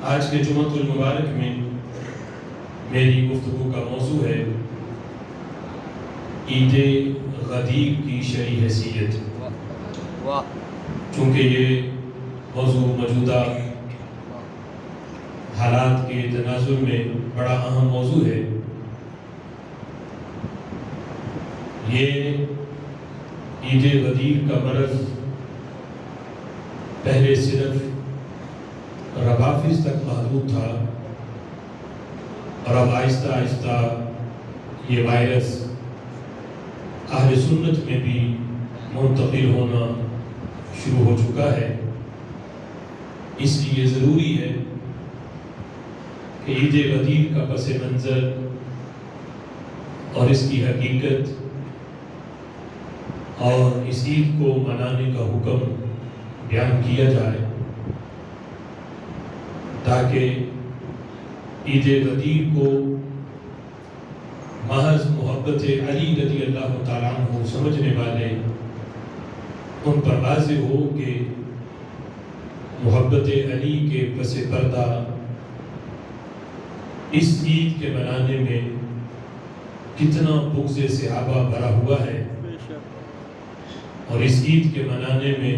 آج کے جمعہ المبارک میں میری گفتگو کا موضوع ہے عید غدیر کی شرعی حیثیت۔ چونکہ یہ موضوع موجودہ حالات کے تناظر میں بڑا اہم موضوع ہے، یہ عید غدیر کا مرض پہلے صرف روافض تک محدود تھا، اور اب آہستہ آہستہ یہ وائرس اہل سنت میں بھی منتقل ہونا شروع ہو چکا ہے۔ اس لیے ضروری ہے کہ عید غدیر کا پس منظر اور اس کی حقیقت اور اس عید کو منانے کا حکم بیان کیا جائے، تاکہ عید غدیر کو محض محبت علی رضی اللہ تعالیٰ عنہ سمجھنے والے ان پر واضح ہو کہ محبت علی کے پس پردہ اس عید کے منانے میں کتنا بغض صحابہ بھرا ہوا ہے، اور اس عید کے منانے میں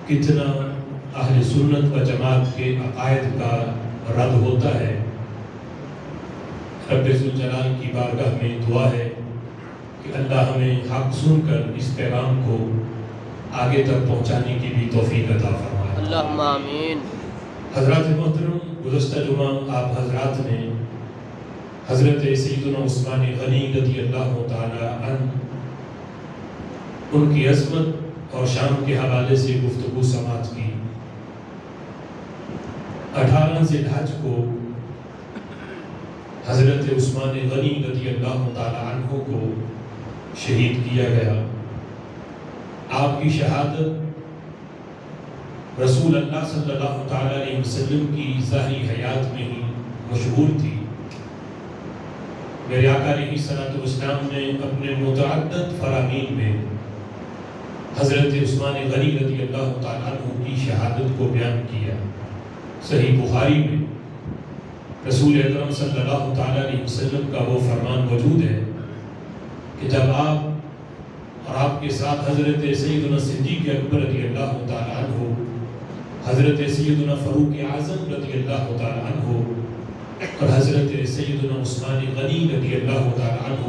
کتنا اہل سنت و جماعت کے عقائد کا رد ہوتا ہے۔ رب ذوالجلال کی بارگاہ میں دعا ہے کہ اللہ ہمیں حق سن کر اس پیغام کو آگے تک پہنچانے کی بھی توفیق عطا فرمائے۔ اللہم آمین۔ حضرات محترم، گزشتہ جمعہ آپ حضرات نے حضرت سیدنا عثمان غنی رضی اللہ تعالی عنہ ان کی عظمت اور شان کے حوالے سے گفتگو سماعت کی۔ 18 ذی الحج کو حضرت عثمان غنی رضی اللہ تعالی عنہ کو شہید کیا گیا۔ آپ کی شہادت رسول اللہ صلی اللہ تعالی علیہ وسلم کی ظاہری حیات میں ہی مشہور تھی۔ میرے آقا علیہ الصلوۃ والسلام نے اپنے متعدد فرامین میں حضرت عثمان غنی رضی اللہ تعالی عنہ کی شہادت کو بیان کیا۔ صحیح بخاری میں رسول اکرم صلی اللہ تعالی علیہ وسلم کا وہ فرمان موجود ہے کہ جب آپ اور آپ کے ساتھ حضرت سیدنا صدیق اکبر رضی اللہ تعالی عنہ، حضرت سیدنا فاروق اعظم رضی اللہ تعالی عنہ اور حضرت سیدنا عثمان غنی رضی اللہ تعالی عنہ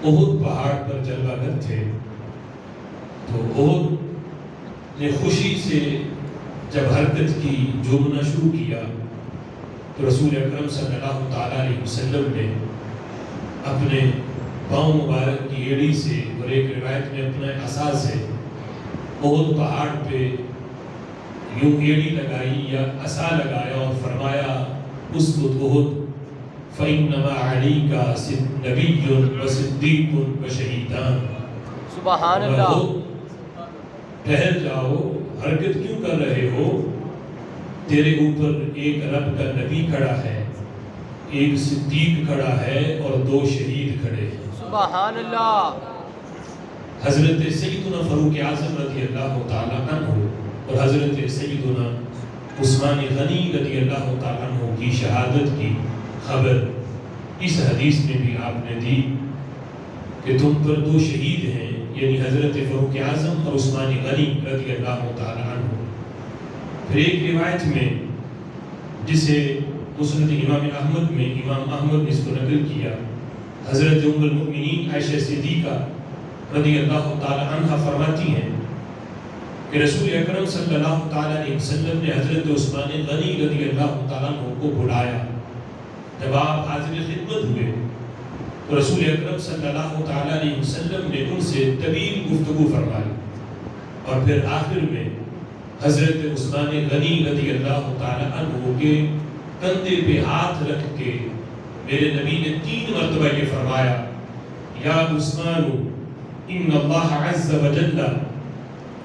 احد پہاڑ پر جلوہ گر تھے، تو احد نے خوشی سے جب حرکت کی، جھومنا شروع کیا، تو رسول اکرم صلی اللہ تعالی علیہ وسلم نے اپنے پاؤں مبارک کی ایڑی سے اور ایک روایت میں اپنے عصا سے احد پہاڑ پہ یوں ایڑی لگائی یا عصا لگایا اور فرمایا اسقط احد فإنما علیک نبی و صدیق و شہیدان۔ سبحان اللہ۔ ٹھہر جاؤ، حرکت کیوں کر رہے ہو؟ تیرے اوپر ایک رب کا نبی کھڑا ہے، ایک صدیق کھڑا ہے اور 2 شہید کھڑے ہیں۔ سبحان اللہ۔ حضرت سیدنا فاروق اعظم رضی اللہ تعالی عنہ اور حضرت سیدنا عثمان غنی رضی اللہ تعالی عنہ کی شہادت کی خبر اس حدیث میں بھی آپ نے دی کہ تم پر 2 شہید ہیں، یعنی حضرت فاروق اعظم اور عثمان غنی رضی اللہ تعالی عنہ۔ پھر ایک روایت میں جسے مسند امام احمد میں امام احمد نے اس کو نقل کیا، حضرت ام المؤمنین عائشہ صدیقہ رضی اللہ تعالی عنہ فرماتی ہیں کہ رسول اکرم صلی اللہ تعالی علیہ وسلم نے حضرت عثمان غنی رضی اللہ تعالی عنہ کو بلایا۔ جب آپ حاضر خدمت ہوئے تو رسول اکرم صلی اللہ تعالی علیہ وسلم نے ان سے طویل گفتگو فرمائی، اور پھر آخر میں حضرت عثمان غنی رضی اللہ تعالی عنہ کے کندھے پہ ہاتھ رکھ کے میرے نبی نے 3 مرتبہ یہ فرمایا، یا عثمان ان اللہ عز وجل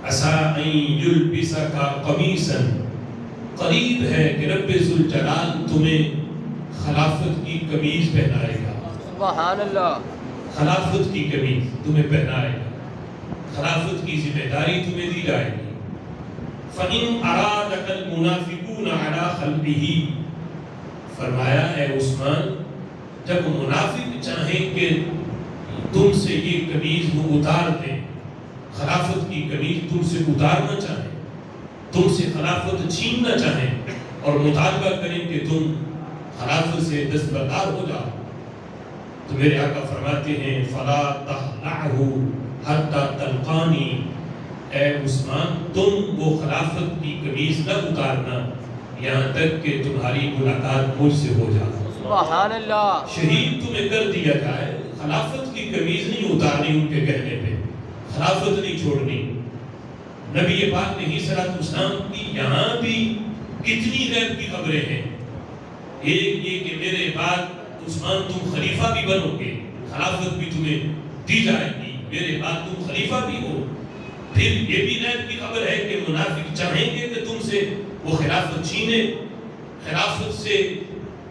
عسى ان يلبسك قمیصا، قریب ہے کہ رب ذوالجلال تمہیں خلافت کی قمیض پہنائے گا۔ سبحان اللہ۔ خلافت کی قمیض تمہیں پہنائے گا، خلافت کی ذمہ داری تمہیں دی جائے گی۔ فَإِنْ أَرَادَكَ الْمُنَافِقُونَ عَلَى خَلْقِهِ، فرمایا اے عثمان جب منافق چاہیں کہ تم سے یہ قمیض وہ اتار دیں، خلافت کی قمیض تم سے اتارنا چاہیں، تم سے خلافت چھیننا چاہیں اور مطالبہ کریں کہ تم خلافت سے دستبردار ہو جاؤ، تو میرے آقا فرماتے ہیں فَلَا تَخْلَعْهُ حَتَّى تَلْقَانِي، اے عثمان تم وہ خلافت کی قمیض نہ اتارنا یہاں تک کہ تمہاری ملاقات مجھ سے ہو جائے۔ سبحان اللہ۔ شہید تمہیں کر دیا جائے، خلافت کی قمیض نہیں اتارنی ان کے کہنے پہ، خلافت نہیں چھوڑنی۔ نبی پاک علیہ الصلوۃ والسلام کی یہاں بھی کتنی غیب کی خبریں ہیں۔ ایک یہ کہ میرے بعد عثمان تم خلیفہ بھی بنو گے، خلافت بھی تمہیں دی جائے گی، میرے بعد تم خلیفہ بھی ہو۔ پھر یہ بھی غیب کی خبر ہے کہ منافق چاہیں گے کہ تم سے وہ خلافت چھینے، خلافت سے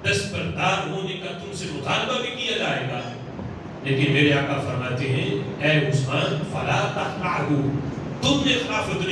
دستبردار ہونے کا تم سے مطالبہ بھی کیا جائے گا، لیکن میرے آقا فرماتے ہیں اے عثمان فلا تخلعہ، تم نے خلافت نہیں